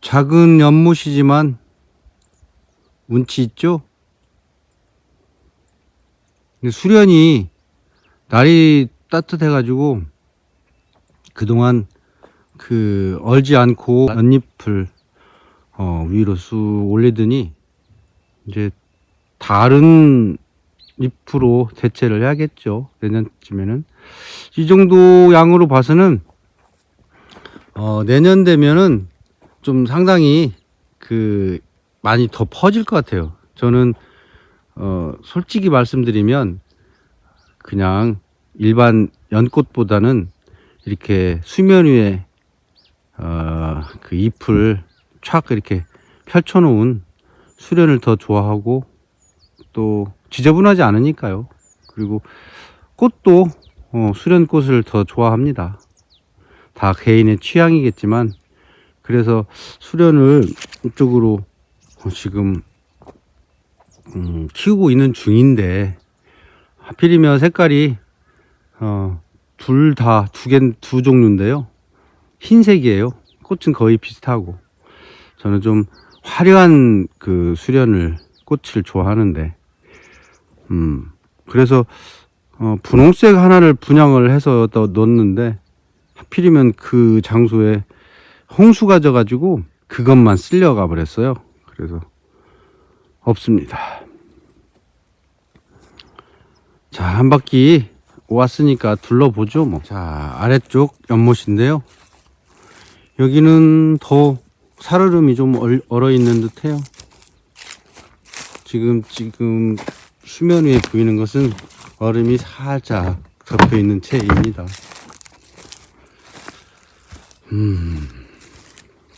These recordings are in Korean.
작은 연못이지만 운치 있죠? 근데 수련이 날이 따뜻해가지고 그동안 얼지 않고 연잎을 위로 쑥 올리더니 이제 다른 잎으로 대체를 해야겠죠. 내년쯤에는. 이 정도 양으로 봐서는 내년 되면은 좀 상당히 많이 더 퍼질 것 같아요. 저는 솔직히 말씀드리면 그냥 일반 연꽃보다는 이렇게 수면 위에 그 잎을 촥 이렇게 펼쳐 놓은 수련을 더 좋아하고, 또 지저분하지 않으니까요. 그리고 꽃도 수련꽃을 더 좋아합니다. 다 개인의 취향이겠지만, 그래서 수련을 이쪽으로 지금 키우고 있는 중인데, 하필이면 색깔이 둘 다 두 종류인데요. 흰색이에요. 꽃은 거의 비슷하고. 저는 좀 화려한 수련을 꽃을 좋아하는데, 그래서 분홍색 하나를 분양을 해서 넣었는데, 하필이면 그 장소에 홍수가 져가지고 그것만 쓸려가 버렸어요. 그래서 없습니다. 자, 한 바퀴 왔으니까 둘러보죠 뭐. 자, 아래쪽 연못인데요. 여기는 더 살얼음이 좀 얼어 있는 듯해요. 지금 수면 위에 보이는 것은 얼음이 살짝 덮여 있는 채입니다.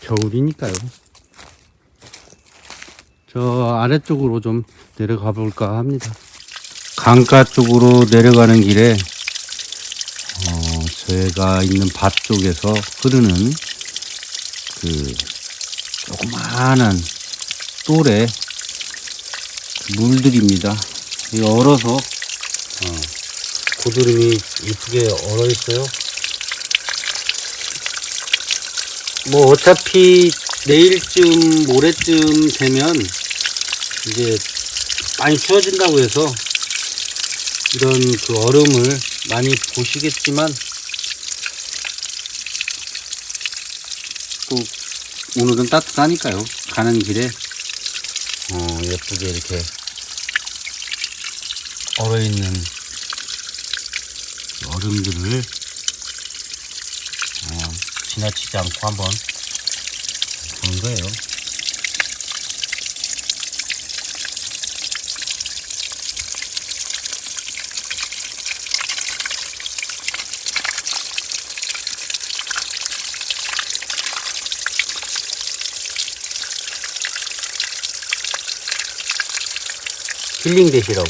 겨울이니까요. 저 아래쪽으로 좀 내려가 볼까 합니다. 강가 쪽으로 내려가는 길에 제가 있는 밭 쪽에서 흐르는 조그마한 또래 물들입니다. 이 얼어서 고드름이 이쁘게 얼어 있어요. 뭐 어차피 내일쯤 모레쯤 되면 이제 많이 추워진다고 해서 이런 얼음을 많이 보시겠지만, 또 오늘은 따뜻하니까요. 가는 길에 예쁘게 이렇게 얼어있는 얼음들을 지나치지 않고 한번 보는 거예요. 힐링 되시라고.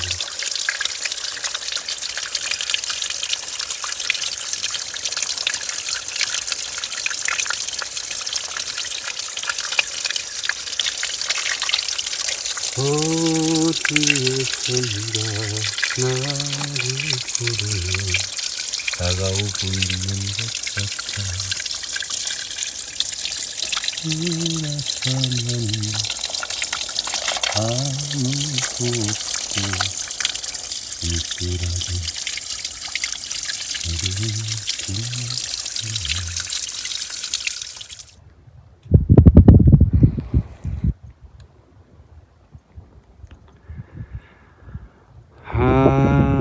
어디에선가 나를 부르는 다가오고 있는 것 같아. 일어서면 아무것도 없고 일끄러진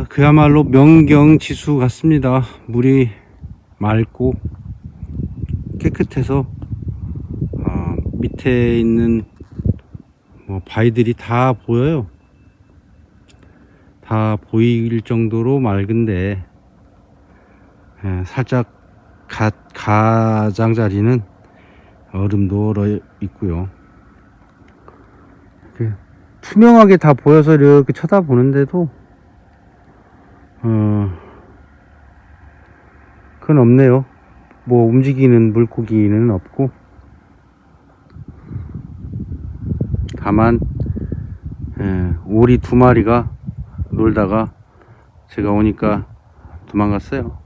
그야말로 명경지수 같습니다. 물이 맑고 깨끗해서 밑에 있는 바위들이 다 보여요. 다 보일 정도로 맑은데, 살짝 가장자리는 얼음도 얼어 있고요. 투명하게 다 보여서 이렇게 쳐다보는데도 그건 없네요. 뭐 움직이는 물고기는 없고, 다만 오리 2마리가 놀다가 제가 오니까 도망갔어요.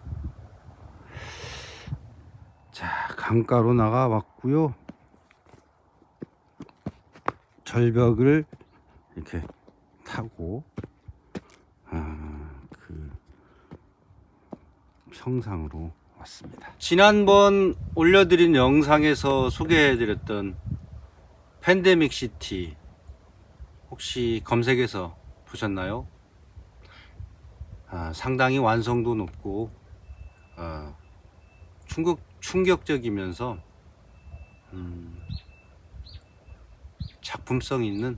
자, 강가로 나가 왔고요. 절벽을 이렇게 타고 그 평상으로 왔습니다. 지난번 올려드린 영상에서 소개해드렸던 팬데믹 시티 혹시 검색해서 보셨나요? 상당히 완성도 높고 충격적이면서 작품성 있는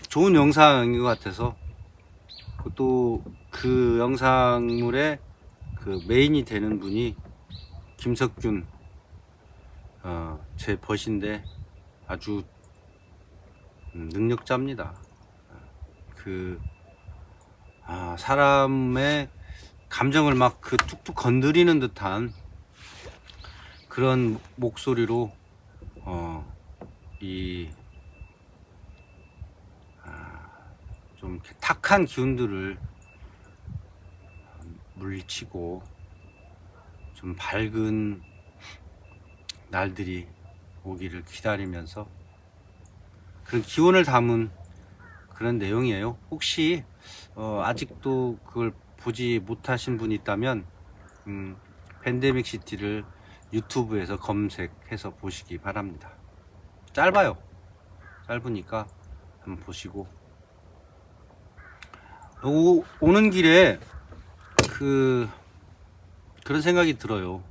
좋은 영상인 것 같아서 또 그 영상물의 그 메인이 되는 분이 김석준 제 벗인데 아주 능력자입니다. 사람의 감정을 막 그 툭툭 건드리는 듯한 그런 목소리로 좀 이렇게 탁한 기운들을 물리치고 좀 밝은 날들이 오기를 기다리면서 그런 기원을 담은 그런 내용이에요. 혹시 아직도 그걸 보지 못하신 분이 있다면 팬데믹 시티를 유튜브에서 검색해서 보시기 바랍니다. 짧아요. 짧으니까 한번 보시고 오는 길에 그런 생각이 들어요.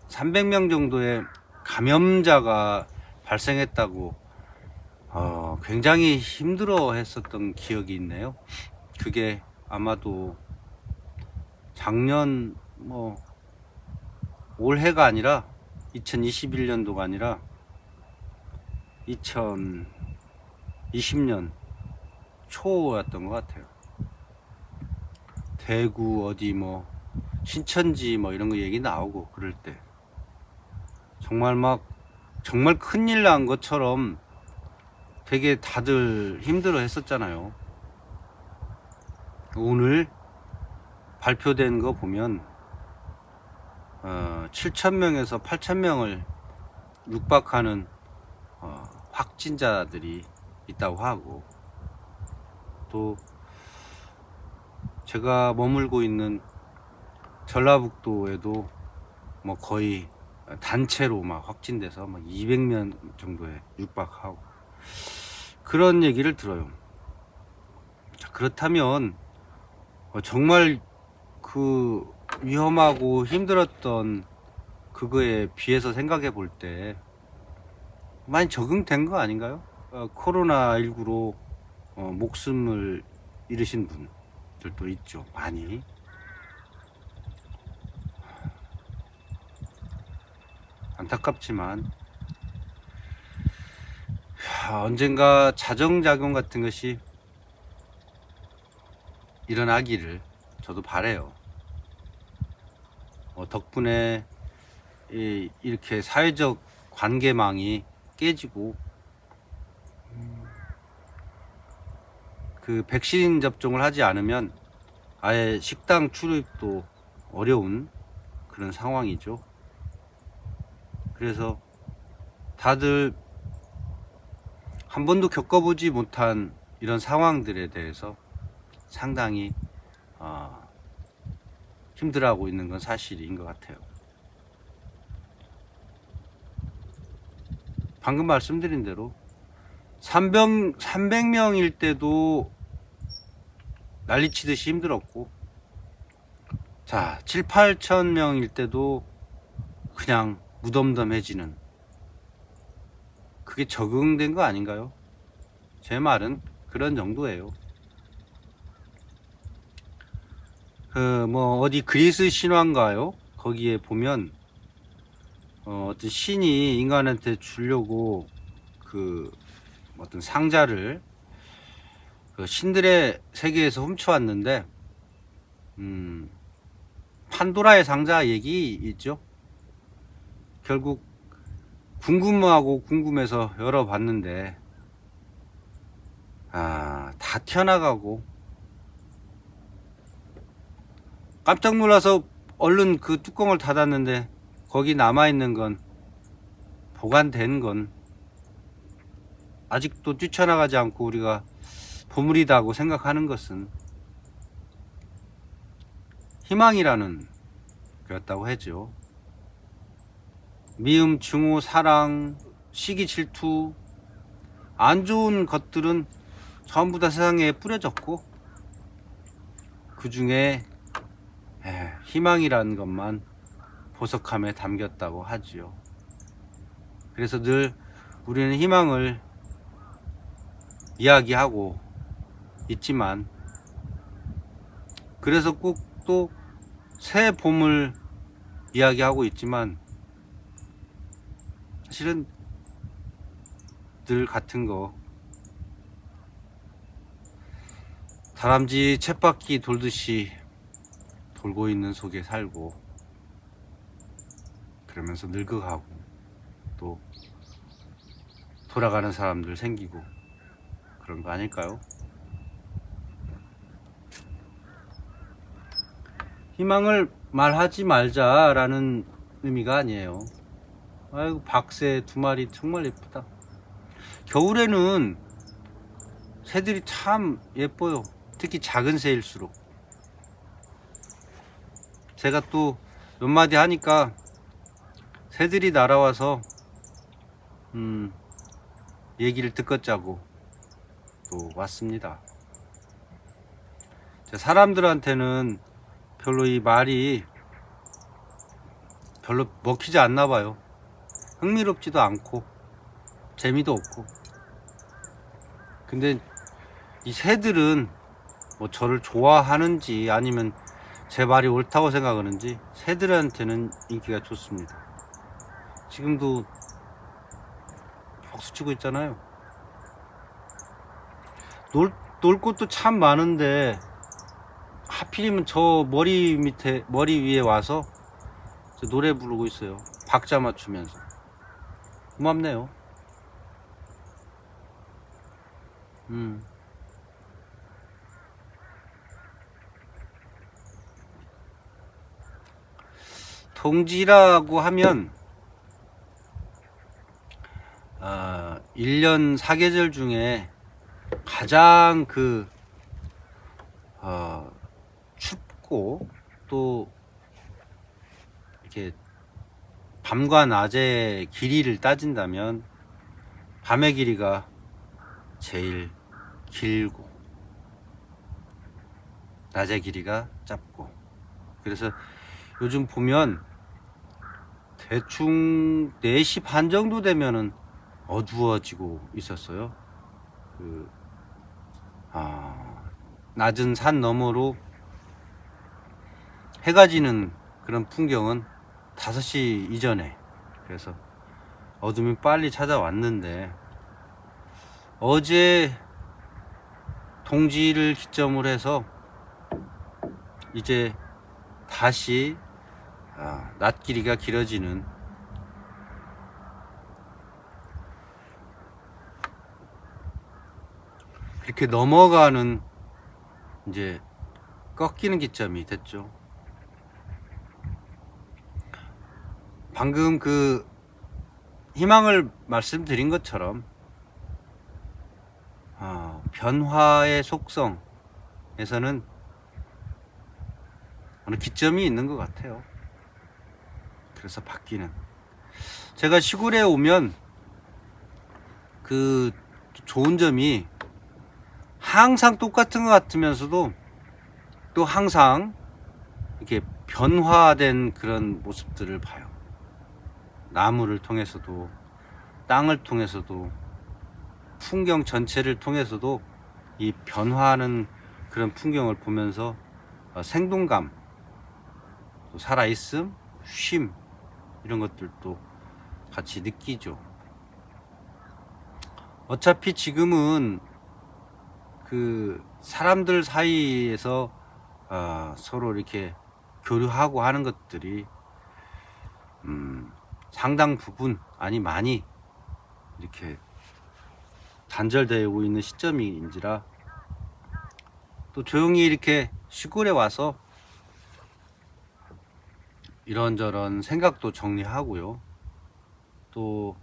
300명 정도의 감염자가 발생했다고 굉장히 힘들어 했었던 기억이 있네요. 그게 아마도 작년 올해가 아니라 2021년도가 아니라 2020년 초였던 것 같아요. 대구 어디 신천지 이런 거 얘기 나오고 그럴 때 정말 큰일 난 것처럼 되게 다들 힘들어 했었잖아요. 오늘 발표된 거 보면 7,000명에서 8,000명을 육박하는 확진자들이 있다고 하고, 또 제가 머물고 있는 전라북도에도 거의 단체로 확진돼서 200명 정도에 육박하고 그런 얘기를 들어요. 자, 그렇다면 정말 그 위험하고 힘들었던 그거에 비해서 생각해 볼 때 많이 적응된 거 아닌가요? 코로나19로 목숨을 잃으신 분들도 있죠. 많이. 안타깝지만 언젠가 자정작용 같은 것이 일어나기를 저도 바라요. 덕분에 이렇게 사회적 관계망이 깨지고 그 백신 접종을 하지 않으면 아예 식당 출입도 어려운 그런 상황이죠. 그래서 다들 한 번도 겪어보지 못한 이런 상황들에 대해서 상당히 힘들어하고 있는 건 사실인 것 같아요. 방금 말씀드린 대로 300명일 때도 난리치듯이 힘들었고, 자 7, 8천 명일 때도 그냥 무덤덤해지는, 그게 적응된 거 아닌가요? 제 말은 그런 정도예요. 어디 그리스 신화인가요? 거기에 보면 어떤 신이 인간한테 주려고 어떤 상자를 신들의 세계에서 훔쳐왔는데 판도라의 상자 얘기 있죠. 결국 궁금해서 열어봤는데 다 튀어나가고, 깜짝 놀라서 얼른 그 뚜껑을 닫았는데 거기 남아있는 건, 보관된 건 아직도 뛰쳐나가지 않고 우리가 보물이다고 생각하는 것은 희망이라는 거였다고 하죠. 미움, 증오, 사랑, 시기, 질투, 안 좋은 것들은 전부 다 세상에 뿌려졌고 그 중에 희망이라는 것만 보석함에 담겼다고 하지요. 그래서 늘 우리는 희망을 이야기하고 있지만, 그래서 꼭 또 새 봄을 이야기하고 있지만, 사실은 늘 같은 거, 다람쥐 쳇바퀴 돌듯이 돌고 있는 속에 살고, 그러면서 늙어가고 또 돌아가는 사람들 생기고 그런 거 아닐까요? 희망을 말하지 말자라는 의미가 아니에요. 아이고, 박새 2마리 정말 예쁘다. 겨울에는 새들이 참 예뻐요. 특히 작은 새일수록. 제가 또 몇 마디 하니까 새들이 날아와서 얘기를 듣겠자고 또 왔습니다. 사람들한테는 별로 이 말이 별로 먹히지 않나 봐요. 흥미롭지도 않고 재미도 없고. 근데 이 새들은 뭐 저를 좋아하는지 아니면 제 말이 옳다고 생각하는지 새들한테는 인기가 좋습니다. 지금도 박수치고 있잖아요. 놀 곳도 참 많은데 하필이면 저 머리 위에 와서 노래 부르고 있어요. 박자 맞추면서. 고맙네요. 동지라고 하면 1년 4계절 중에 가장 춥고 또 이렇게 밤과 낮의 길이를 따진다면 밤의 길이가 제일 길고 낮의 길이가 짧고, 그래서 요즘 보면 대충 4시 반 정도 되면은 어두워지고 있었어요. 낮은 산 너머로 해가 지는 그런 풍경은 5시 이전에, 그래서 어둠이 빨리 찾아왔는데, 어제 동지를 기점으로 해서 이제 다시 낮 길이가 길어지는, 이렇게 넘어가는, 이제 꺾이는 기점이 됐죠. 방금 희망을 말씀드린 것처럼 변화의 속성에서는 어느 기점이 있는 것 같아요. 그래서 바뀌는. 제가 시골에 오면 좋은 점이 항상 똑같은 것 같으면서도 또 항상 이렇게 변화된 그런 모습들을 봐요. 나무를 통해서도, 땅을 통해서도, 풍경 전체를 통해서도 이 변화하는 그런 풍경을 보면서 생동감, 또 살아있음, 쉼, 이런 것들도 같이 느끼죠. 어차피 지금은 사람들 사이에서 서로 이렇게 교류하고 하는 것들이 상당 부분, 아니 많이 이렇게 단절되고 있는 시점인지라, 또 조용히 이렇게 시골에 와서 이런저런 생각도 정리하고요. 또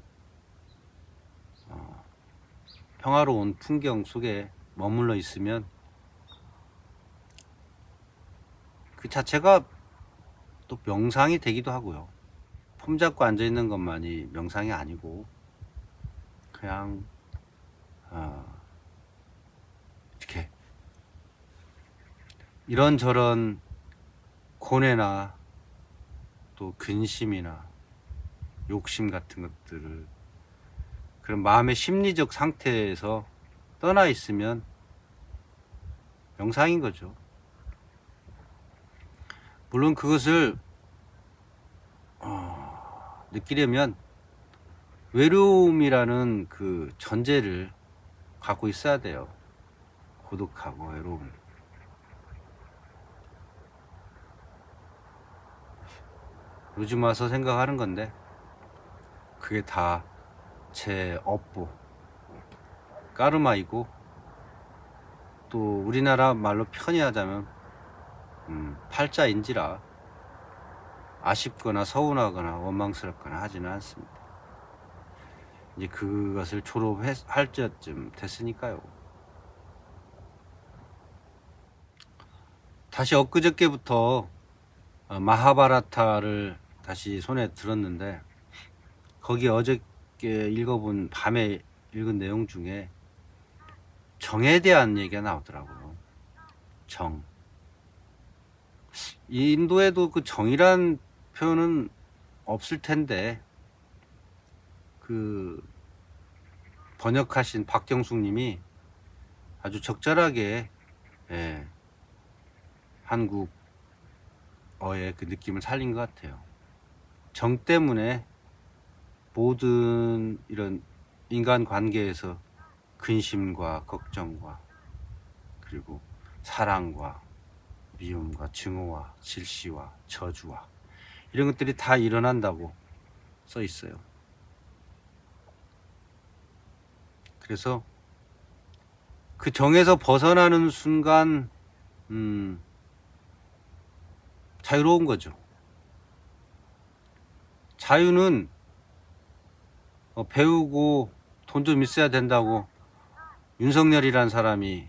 평화로운 풍경 속에 머물러 있으면 그 자체가 또 명상이 되기도 하고요. 폼 잡고 앉아 있는 것만이 명상이 아니고 그냥 이렇게 이런저런 고뇌나 또 근심이나 욕심 같은 것들을 그런 마음의 심리적 상태에서 떠나 있으면 명상인 거죠. 물론 그것을 느끼려면 외로움이라는 그 전제를 갖고 있어야 돼요. 고독하고 외로움. 요즘 와서 생각하는 건데 그게 다 제 업보 까르마이고, 또 우리나라 말로 편히 하자면 팔자인지라 아쉽거나 서운하거나 원망스럽거나 하지는 않습니다. 이제 그것을 졸업할 때쯤 됐으니까요. 다시 엊그저께부터 마하바라타를 다시 손에 들었는데, 거기 어저께 읽어본 밤에 읽은 내용 중에 정에 대한 얘기가 나오더라고요. 정. 인도에도 그 정이란 표현은 없을 텐데, 그 번역하신 박경숙 님이 아주 적절하게 한국어의 그 느낌을 살린 것 같아요. 정 때문에 모든 이런 인간 관계에서 근심과 걱정과 그리고 사랑과 미움과 증오와 질시와 저주와 이런 것들이 다 일어난다고 써 있어요. 그래서 그 정에서 벗어나는 순간 자유로운 거죠. 자유는 배우고 돈 좀 있어야 된다고 윤석열이란 사람이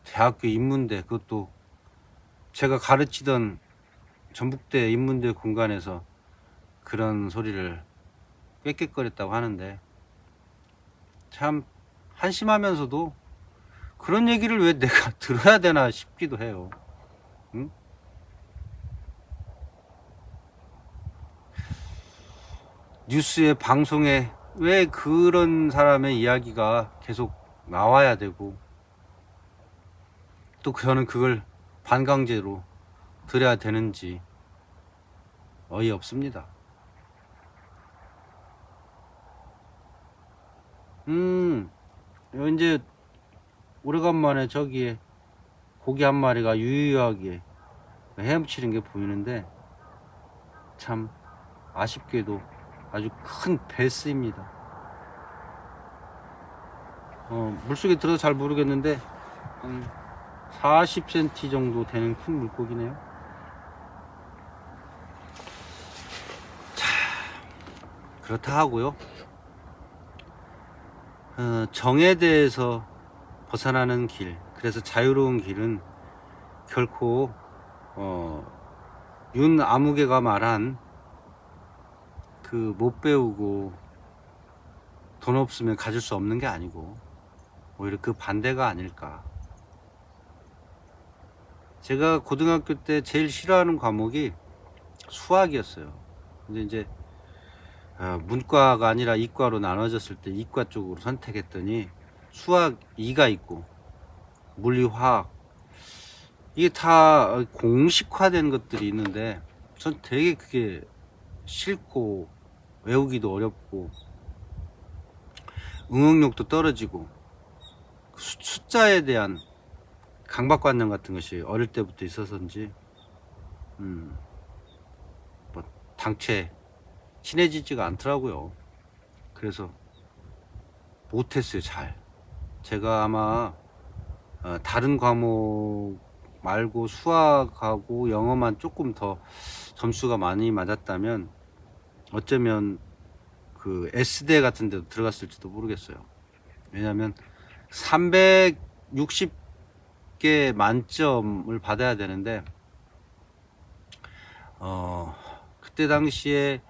대학교 인문대, 그것도 제가 가르치던 전북대 인문대 공간에서 그런 소리를 꽥꽥거렸다고 하는데, 참 한심하면서도 그런 얘기를 왜 내가 들어야 되나 싶기도 해요. 응? 뉴스에 방송에 왜 그런 사람의 이야기가 계속 나와야 되고, 또 저는 그걸 반강제로 들어야 되는지 어이없습니다. 이제 오래간만에 저기에 고기 한 마리가 유유하게 헤엄치는 게 보이는데, 참 아쉽게도 아주 큰 베스입니다. 물속에 들어서 잘 모르겠는데 40cm 정도 되는 큰 물고기네요. 자, 그렇다 하고요. 정에 대해서 벗어나는 길, 그래서 자유로운 길은 결코 윤 아무개가 말한 그 못 배우고 돈 없으면 가질 수 없는 게 아니고 오히려 그 반대가 아닐까. 제가 고등학교 때 제일 싫어하는 과목이 수학이었어요. 근데 이제 문과가 아니라 이과로 나눠졌을 때 이과 쪽으로 선택했더니 수학 2가 있고 물리, 화학, 이게 다 공식화된 것들이 있는데 전 되게 그게 싫고 외우기도 어렵고 응용력도 떨어지고 숫자에 대한 강박관념 같은 것이 어릴 때부터 있어서인지 뭐 당최 친해지지가 않더라고요. 그래서 못했어요. 잘. 제가 아마 다른 과목 말고 수학하고 영어만 조금 더 점수가 많이 맞았다면 어쩌면 그 S대 같은 데도 들어갔을지도 모르겠어요. 왜냐하면 360개 만점을 받아야 되는데 그때 당시에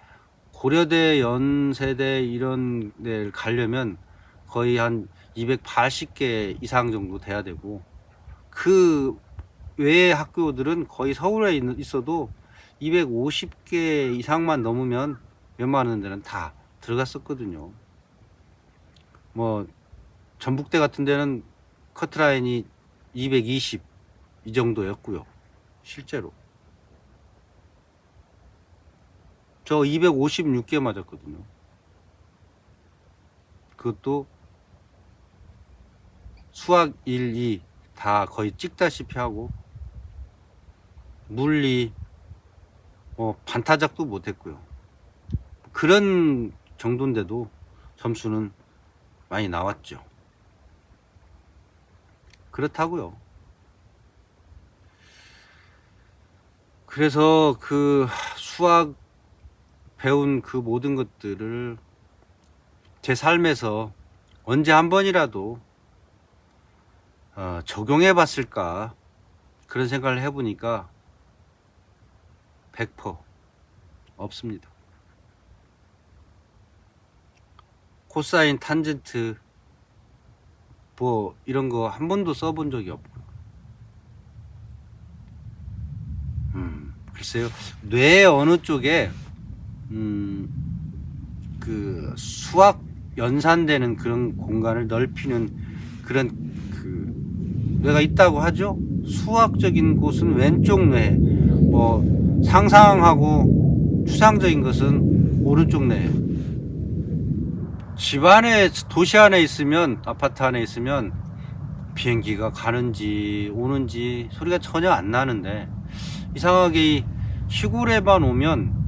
고려대, 연세대 이런 데를 가려면 거의 한 280개 이상 정도 돼야 되고, 그 외의 학교들은 거의 서울에 있어도 250개 이상만 넘으면 웬만한 데는 다 들어갔었거든요. 뭐 전북대 같은 데는 커트라인이 220 이 정도였고요. 실제로 저 256개 맞았거든요. 그것도 수학 1, 2 다 거의 찍다시피 하고, 물리 반타작도 못했고요. 그런 정도인데도 점수는 많이 나왔죠. 그렇다고요. 그래서 그 수학 배운 그 모든 것들을 제 삶에서 언제 한 번이라도 적용해 봤을까, 그런 생각을 해보니까 100% 없습니다. 코사인, 탄젠트 뭐 이런 거 한 번도 써본 적이 없고요. 글쎄요, 뇌의 어느 쪽에 그 수학 연산되는 그런 공간을 넓히는 그런 그 뇌가 있다고 하죠. 수학적인 곳은 왼쪽 뇌, 뭐 상상하고 추상적인 것은 오른쪽 뇌. 집 안에, 도시 안에 있으면, 아파트 안에 있으면 비행기가 가는지 오는지 소리가 전혀 안 나는데, 이상하게 이 시골에만 오면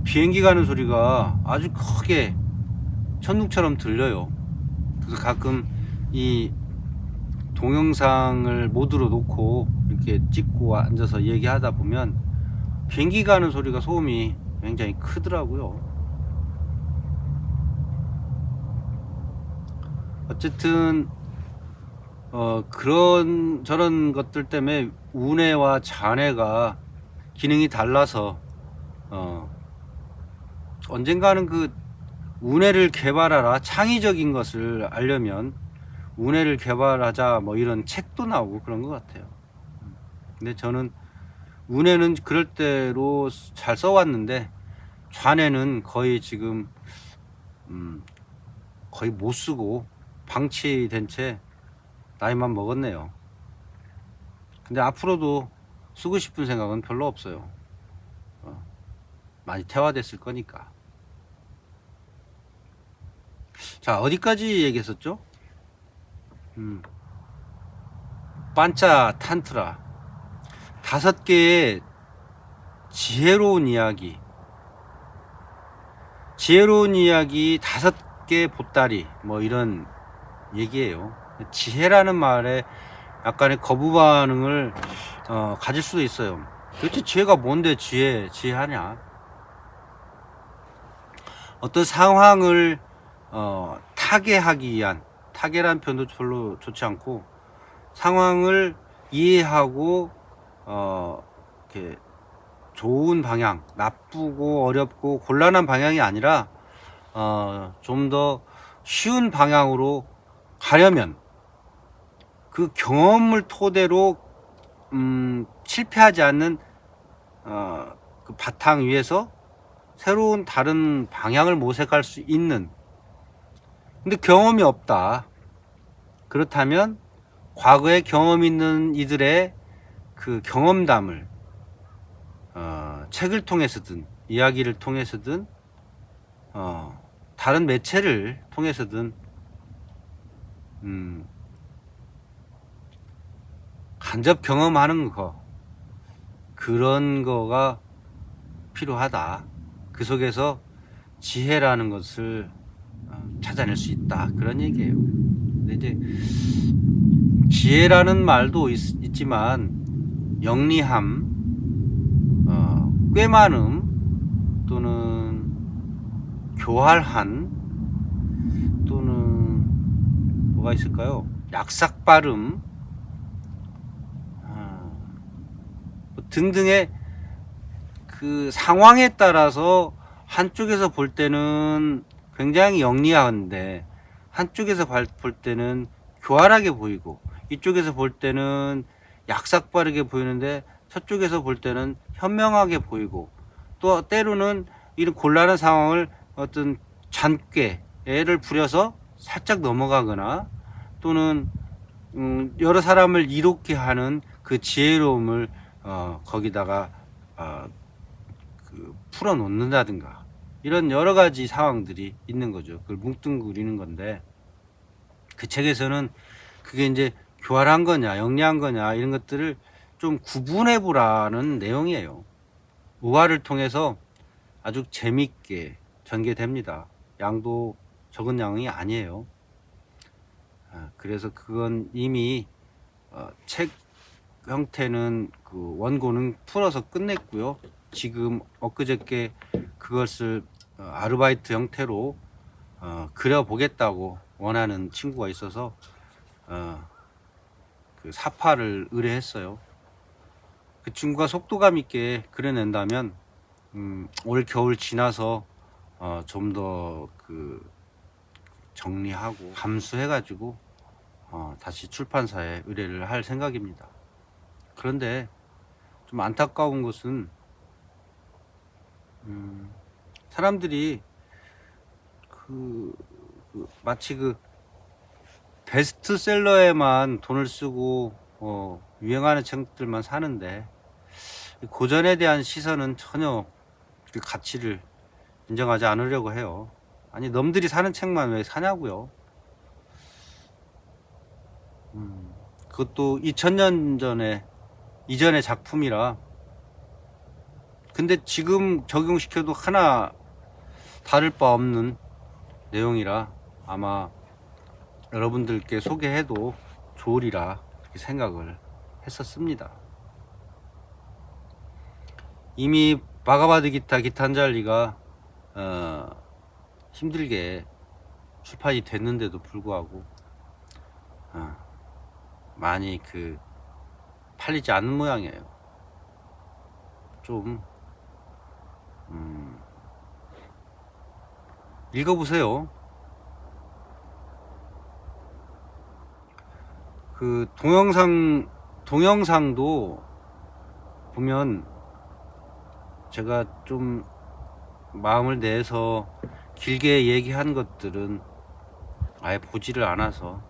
비행기 가는 소리가 아주 크게 천둥처럼 들려요. 그래서 가끔 이 동영상을 모드로 놓고 이렇게 찍고 앉아서 얘기하다 보면 비행기 가는 소리가, 소음이 굉장히 크더라고요. 어쨌든 그런 저런 것들 때문에 우뇌와 좌뇌가 기능이 달라서 언젠가는 그 우뇌를 개발하라, 창의적인 것을 알려면 우뇌를 개발하자, 뭐 이런 책도 나오고 그런 것 같아요. 근데 저는 우뇌는 그럴 대로 잘 써왔는데, 좌뇌는 거의 지금 거의 못 쓰고 방치된 채 나이만 먹었네요. 근데 앞으로도 쓰고 싶은 생각은 별로 없어요. 많이 퇴화됐을 거니까. 자, 어디까지 얘기했었죠? 반짜 탄트라 5개의 지혜로운 이야기, 5개 보따리, 뭐 이런 얘기예요. 지혜라는 말에 약간의 거부 반응을 가질 수도 있어요. 도대체 지혜가 뭔데 지혜하냐? 어떤 상황을 타개하기 위한, 타개라는 표현도 별로 좋지 않고, 상황을 이해하고 이렇게 좋은 방향, 나쁘고 어렵고 곤란한 방향이 아니라 좀 더 쉬운 방향으로 가려면 그 경험을 토대로 실패하지 않는 그 바탕 위에서 새로운 다른 방향을 모색할 수 있는. 근데 경험이 없다. 그렇다면 과거에 경험 있는 이들의 그 경험담을 책을 통해서든 이야기를 통해서든 다른 매체를 통해서든 간접 경험하는 거, 그런 거가 필요하다. 그 속에서 지혜라는 것을 찾아낼 수 있다, 그런 얘기예요. 근데 이제 지혜라는 말도 있지만 영리함, 꾀만음, 또는 교활한, 또는 뭐가 있을까요? 약삭빠름, 뭐 등등의 그 상황에 따라서 한쪽에서 볼 때는 굉장히 영리한데 한쪽에서 볼 때는 교활하게 보이고 이쪽에서 볼 때는 약삭빠르게 보이는데 저쪽에서 볼 때는 현명하게 보이고 또 때로는 이런 곤란한 상황을 어떤 잔꾀를 부려서 살짝 넘어가거나 또는 여러 사람을 이롭게 하는 그 지혜로움을 거기다가 그 풀어 놓는다든가 이런 여러 가지 상황들이 있는 거죠. 그걸 뭉뚱그리는 건데 그 책에서는 그게 이제 교활한 거냐 영리한 거냐 이런 것들을 좀 구분해 보라는 내용이에요. 우화를 통해서 아주 재밌게 전개됩니다. 양도 적은 양이 아니에요. 그래서 그건 이미 책 형태는 그 원고는 풀어서 끝냈고요. 지금 엊그저께 그것을 아르바이트 형태로 그려보겠다고 원하는 친구가 있어서 그 사파를 의뢰했어요. 그 친구가 속도감 있게 그려낸다면 올 겨울 지나서 좀 더 그 정리하고 감수해가지고 다시 출판사에 의뢰를 할 생각입니다. 그런데 좀 안타까운 것은 사람들이 마치 그 베스트셀러에만 돈을 쓰고 유행하는 책들만 사는데 고전에 대한 시선은 전혀 그 가치를 인정하지 않으려고 해요. 아니 놈들이 사는 책만 왜 사냐고요. 그것도 2000년 전에 이전의 작품이라. 근데 지금 적용시켜도 하나 다를 바 없는 내용이라 아마 여러분들께 소개해도 좋으리라 그렇게 생각을 했었습니다. 이미 바가바드 기타 기탄잘리가 힘들게 출판이 됐는데도 불구하고 많이 팔리지 않는 모양이에요. 좀 읽어보세요. 그 동영상도 보면 제가 좀 마음을 내서 길게 얘기한 것들은 아예 보지를 않아서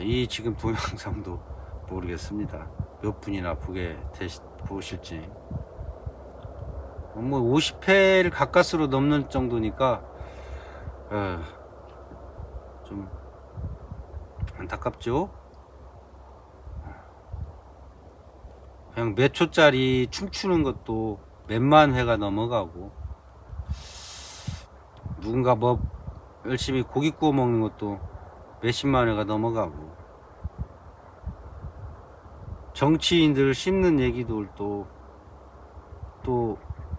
이 지금 동영상도 모르겠습니다. 몇 분이나 보실지. 뭐 50회를 가까스로 넘는 정도니까 좀 안타깝죠. 그냥 몇 초짜리 춤추는 것도 몇만 회가 넘어가고 누군가 뭐 열심히 고기 구워 먹는 것도 몇십만 회가 넘어가고 정치인들 씹는 얘기도 또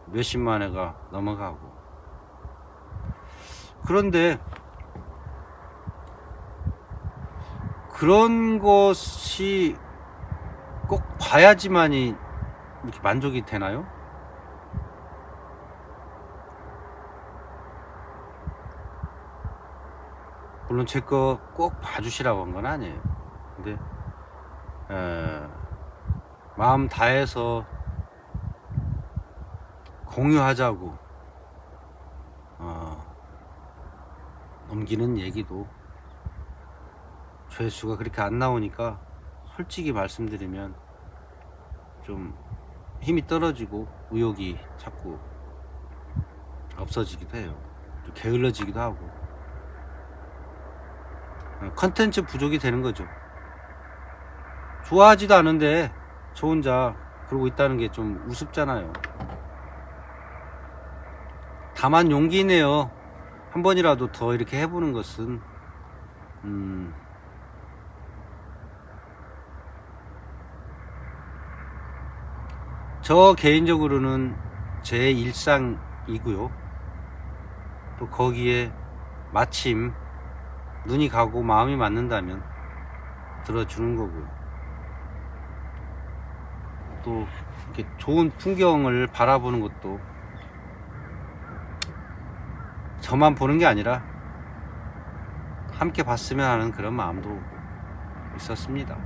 몇십만 회가 넘어가고. 그런데 그런 것이 꼭 봐야지만이 이렇게 만족이 되나요? 물론 제 거 꼭 봐주시라고 한 건 아니에요. 근데 마음 다해서 공유하자고 넘기는 얘기도 조회수가 그렇게 안 나오니까 솔직히 말씀드리면 좀 힘이 떨어지고 의욕이 자꾸 없어지기도 해요. 좀 게을러지기도 하고 컨텐츠 부족이 되는 거죠. 좋아하지도 않은데 저 혼자 그러고 있다는 게 좀 우습잖아요. 다만 용기 내어 한 번이라도 더 이렇게 해보는 것은 저 개인적으로는 제 일상이고요. 또 거기에 마침 눈이 가고 마음이 맞는다면 들어주는 거고요. 또 이렇게 좋은 풍경을 바라보는 것도 저만 보는 게 아니라 함께 봤으면 하는 그런 마음도 있었습니다.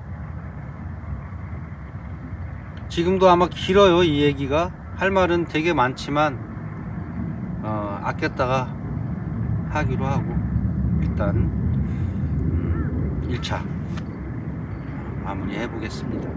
지금도 아마 길어요. 이 얘기가 할 말은 되게 많지만 아꼈다가 하기로 하고 일단 1차 마무리 해 보겠습니다.